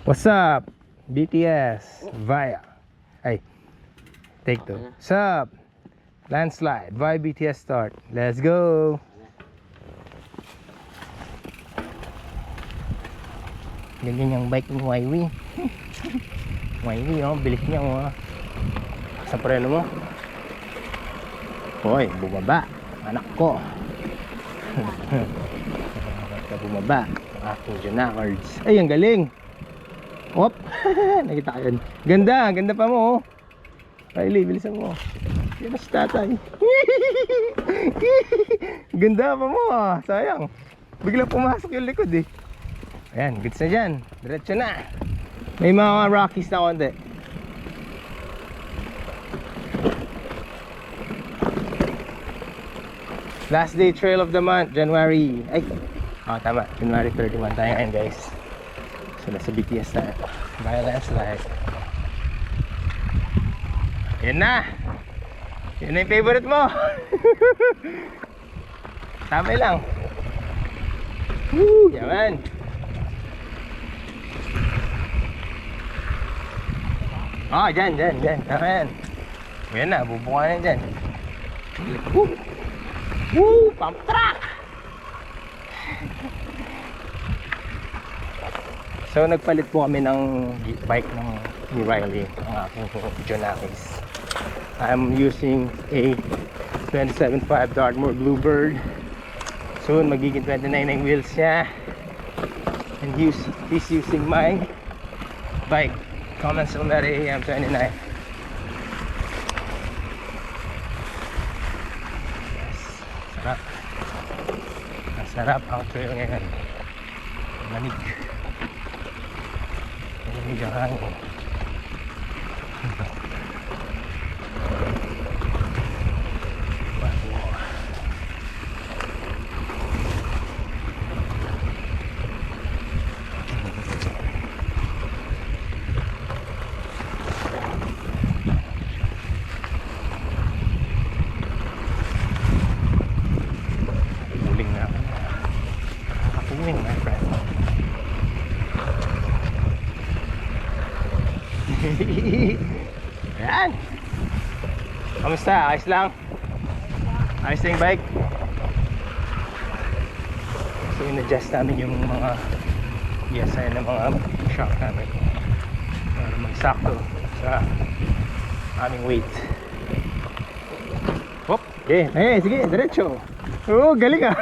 What's up? BTS via. Ay, take two. What's up? Landslide via BTS start. Let's go. Ganyan yung bike ng Waiwi. Waiwi, oh, bilis niya, oh. Sa preno mo. Hoy, bumaba. Anak ko. Ka bumaba. Aking Jonacards. Ay, ang galing. Op. Nakita ka yun. Ganda, ganda pa mo, oh. Riley, bilisan mo. Yan si tatay. Ganda pa mo, ah. Sayang. Biglang pumasok yung likod, eh. Ayan, gets na dyan. Diretso na. May mga Rockies na konti. Last day trail of the month, January. Ay, tama, January 31 tayo ngayon, guys. So nasa BTS na via Landslide. Yan na. Yan na yung favorite mo. Tama lang. Woo, yaman. Dyan. Tama yan. Yan na, bubukan yan dyan. Woo, pump track. So nagpalit po kami ng bike ng ni Riley, ang aking Jonacards. I'm using a 27.5 Dartmoor Bluebird. Soon magiging 29 na yung wheels niya. And he's using my bike, Common Silver AM29. Sarap. Ang sarap ang trail ngayon. Manig. Manig ang hangin. My friend. Ayan. Kamusta? Ayos lang? Ayos na yung bike? So in-adjust namin yung mga PSI ng mga shock namin para magsakto sa aming weight. Hop! Okay, sige, diretso. Oo, galing ah.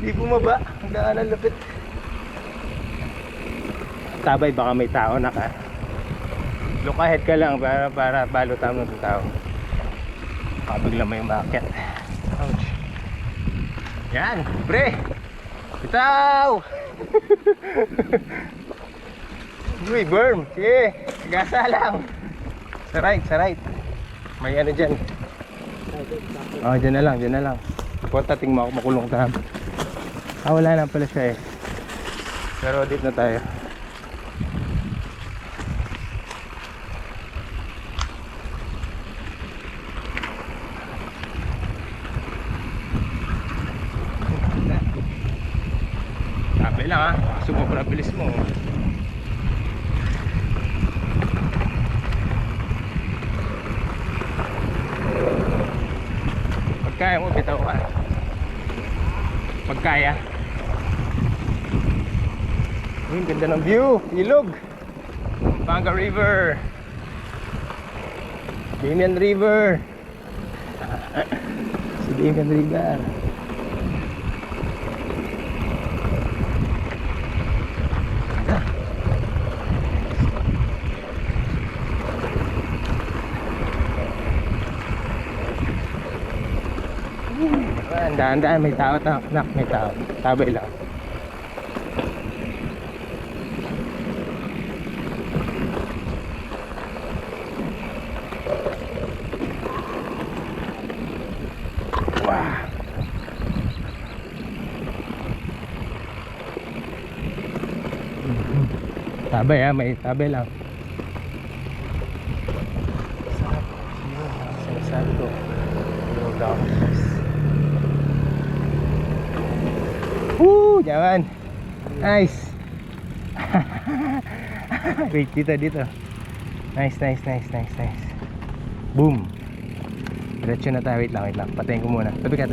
Di bumaba. Ang daan lupit. Tabay, baka may tao na ka. Look ahead ka lang para balutan mo ng tao. Baka bigla may umakyat. Ouch. Yan, pre. Bitaw. Uy, berm. Sige, gasa lang. Sa right. May ano dyan. Dyan na lang. Punta, tingin mo ako makulong tayo. Wala na pala siya eh. Pero dito na tayo. Sabi lang ha, sumobra bilis mo. Pagkaya mo, bitaw ka. Pagkaya. Ang ganda ng view. Ilog. Pampanga River. Damian River. Si Damian River. Daan, may tao, may tao. Tabay lang. Wow. Tabay ha, may tabay lang. Sarap. Sinasabi ko. Woo! Jangan. Nice. Wait, dito. Nice. Boom. Diretso na tayo. Wait lang. Patayin ko muna. Tabi ka.